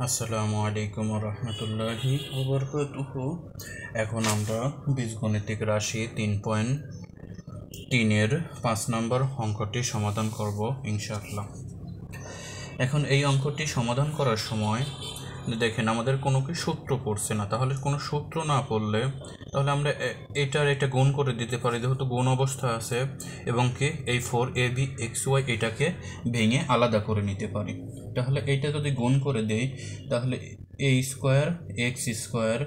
আসসালামু আলাইকুম রহমতুল্লাহি ওবরকাতুহু। এখন আমরা বীজগণিতিক রাশি 3.3-এর 5 নম্বর অঙ্কটি সমাধান করব ইনশাআল্লাহ। এখন এই অঙ্কটি সমাধান করার সময় দেখেন আমাদের কোনো কি সূত্র পড়ছে না, তাহলে কোনো সূত্র না পড়লে তাহলে আমরা এটা গুণ করে দিতে পারি, যেহেতু গুণ অবস্থা আছে, এবং কি এই 4ab(xy) এটাকে ভেঙে আলাদা করে নিতে পারি। তাহলে এইটা যদি গুণ করে দেই তাহলে a square x square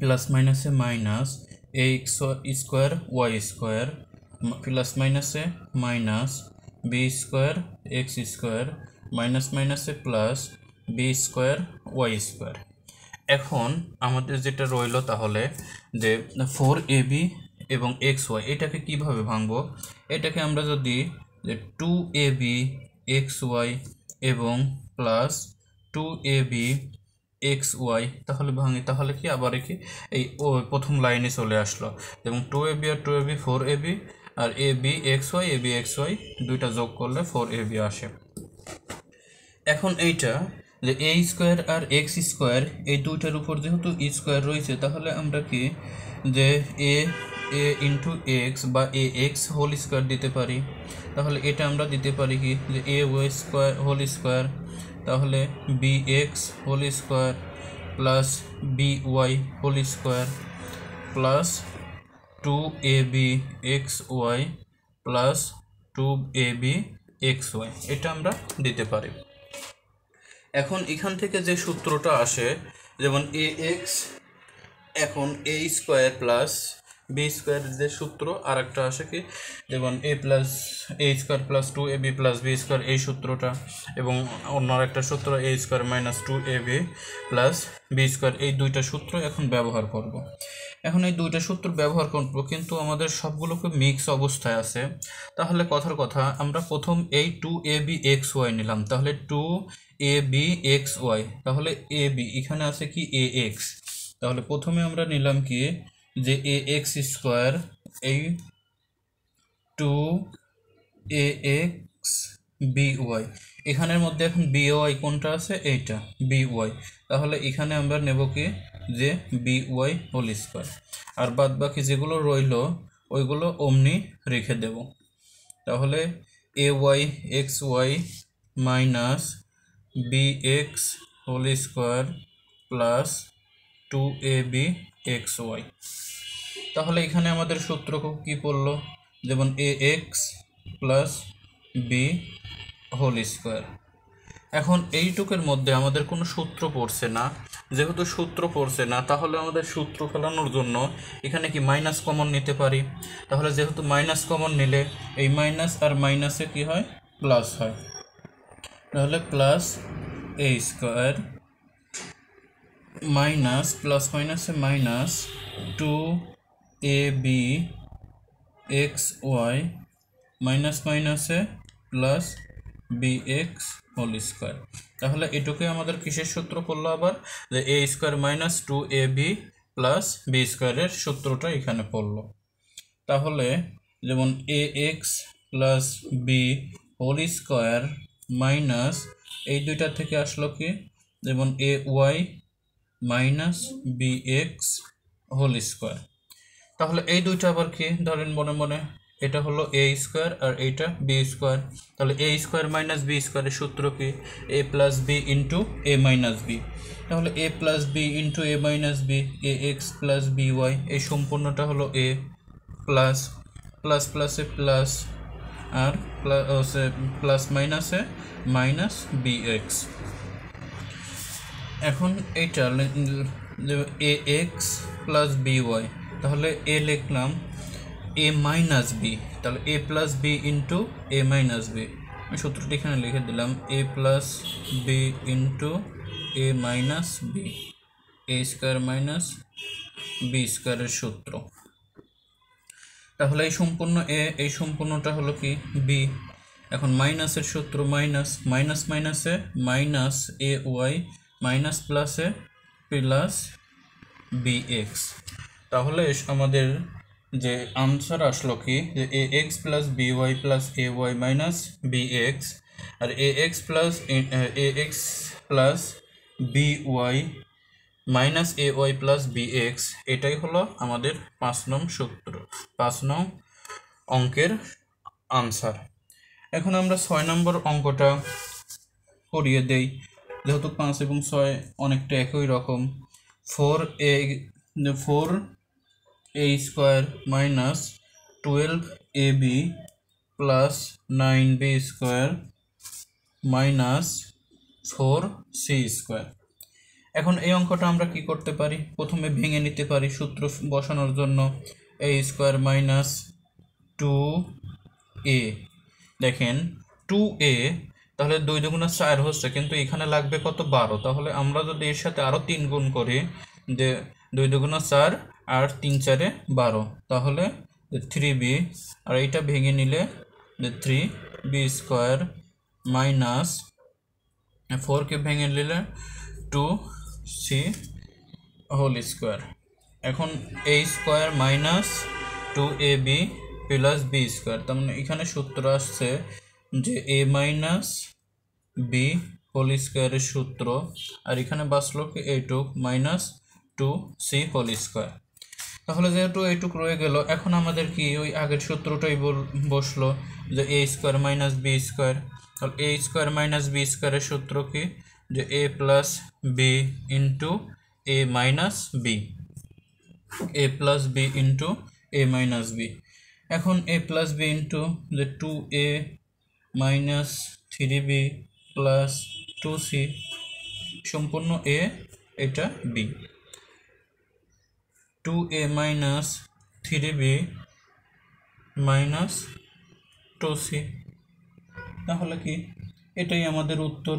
plus মাইনাসে minus a square y square plus মাইনাসে minus b square x square minus মাইনাসে plus b square y square. এখন আমাদের যেটা রইল তাহলে যে 4ab এবং xy এটাকে কিভাবে ভাঙবো, এটাকে আমরা যদি 2ab xy এবং প্লাস 2ab xy তাহলে ভাঙি, তাহলে কি আবার কি এই প্রথম লাইনে চলে আসলো, এবং 2ab আর 2ab 4ab আর ab xy দুইটা যোগ করলে 4ab আসে। এখন এইটা যে a স্কোয়ার আর x স্কোয়ার এই দুইটার উপর যেহেতু স্কোয়ার রয়েছে, তাহলে আমরা কি যে a ইন্টু এক্স বা a x হোল স্কোয়ার দিতে পারি। তাহলে এটা আমরা দিতে পারি কি যে a y square whole square, তাহলে b x whole square plus b y whole square plus 2ab xy plus 2ab xy এটা আমরা দিতে পারি। এখন এখান থেকে যে সূত্রটা আসে, যেমন ax, এখন a স্কোয়ার প্লাস b স্কোয়ারের যে সূত্র, আর একটা আসে কি যেমন a square plus 2ab plus b square, এই সূত্রটা, এবং অন্য একটা সূত্র a square minus 2ab plus b square, এই দুইটা সূত্র এখন ব্যবহার করব। এখন এই দুইটা সূত্র ব্যবহার করব, কিন্তু আমাদের সবগুলোকে মিক্স অবস্থায় আছে। তাহলে কথার কথা আমরা প্রথম এই 2ab xy নিলাম, তাহলে 2ab xy, তাহলে ab এখানে আছে কি ax, তাহলে প্রথমে আমরা নিলাম কি যে ax স্কোয়ার, এই 2ax by, এখানের মধ্যে এখন by কোনটা আছে, এইটা by, তাহলে এখানে আমরা নেব কি যে by হোল স্কোয়ার, আর বাদ বাকি যেগুলো রইল ওইগুলো অমনি রেখে দেব। তাহলে ay xy minus bx whole square plus 2ab xy। তাহলে এখানে আমাদের সূত্র কি পড়লো, যেমন ax plus b whole square. এখন এইটুকের মধ্যে আমাদের কোনো সূত্র পড়ছে না, যেহেতু সূত্র পড়ছে না তাহলে আমাদের সূত্র ফেলানোর জন্য এখানে কি মাইনাস কমন নিতে পারি। তাহলে যেহেতু মাইনাস কমন নিলে এই মাইনাস আর মাইনাসে কি হয়, প্লাস হয়, তাহলে plus a square minus plus মাইনাসে মাইনাস 2ab xy মাইনাস মাইনাসে প্লাস bx হোল স্কোয়ার। তাহলে এটুকে আমাদের কিসের সূত্র পড়লো আবার, যে a square minus 2ab plus b স্কোয়ারের সূত্রটা এখানে পড়লো। তাহলে যেমন ax plus b whole square minus এই দুইটা থেকে আসলো কি যেমন ay minus bx whole square. তাহলে এই দুইটা আবার কি ধরেন মনে মনে, এটা হলো a স্কোয়ার আর এইটা b স্কোয়ার, তাহলে a স্কোয়ার মাইনাস b স্কোয়ারের সূত্র কি a plus b into a minus b, তাহলে a plus b into a minus b ax plus by, এই সম্পূর্ণটা হলো a প্লাস প্লাস প্লাসে প্লাস আর প্লাস মাইনাসে মাইনাস bx। এখন এইটা ax প্লাস by, তাহলে a লিখলাম a মাইনাস b, তাহলে a plus b into a minus b, আমি সূত্রটি এখানে লিখে দিলাম a plus b into a minus b, a square minus b স্কোয়ারের সূত্র। তাহলে এই সম্পূর্ণ a, এই সম্পূর্ণটা হলো কি b। এখন মাইনাসের সূত্র মাইনাস মাইনাস মাইনাসে মাইনাস ay মাইনাস প্লাসে প্লাস bx। তাহলে আমাদের যে আনসার আসলো কি যে ax plus by plus ay minus bx, আর ax plus B Y minus A Y plus B X, এটাই হলো আমাদের 5 নং সূত্র, 5 নং অঙ্কের আনসার। এখন আমরা 6 নম্বর অঙ্কটা করিয়ে দেই, যেহেতু 5 এবং 6 অনেকটা একই রকম। 4a square minus 12ab plus 9b square minus 4c square. এখন এই অঙ্কটা আমরা কি করতে পারি, প্রথমে ভেঙে নিতে পারি সূত্র বসানোর জন্য। a স্কোয়ার মাইনাস 2a, দেখেন 2a, তাহলে 2 দুগুণা 4 হচ্ছে, কিন্তু এখানে লাগবে কত, 12। তাহলে আমরা যদি এর সাথে আরও 3 গুণ করি, যে 2 দুগুণা 4 আর 3 4 12, তাহলে 3b, আর এইটা ভেঙে নিলে 3b স্কোয়ার মাইনাস 4কে ভেঙে নিলে 2c হোল স্কোয়ার। এখন a square minus 2ab plus b square, তার মানে এখানে সূত্র আসছে যে a মাইনাস b হোল স্কোয়ারের সূত্র, আর এখানে বাঁচলো কি এইটুক মাইনাস 2c হোল স্কোয়ার। তাহলে যেহেতু এইটুক রয়ে গেল, এখন আমাদের কি ওই আগের সূত্রটাই বসলো, যে a square minus b square. তাহলে a স্কোয়ার মাইনাস b স্কোয়ারের সূত্র কি, যে a plus b into a minus b, a plus b into a minus b। এখন a প্লাস b ইন্টু যে 2a minus 3b plus 2c সম্পূর্ণ a, এটা b, 2a minus 3b minus 2c। তাহলে কি এটাই আমাদের উত্তর।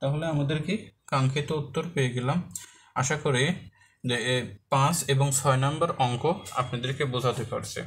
তাহলে আমাদের কি কাঙ্ক্ষিত উত্তর পেয়ে গেলাম। আশা করি যে 5 এবং 6 নম্বর অঙ্ক আপনাদেরকে বোঝাতে পারছে।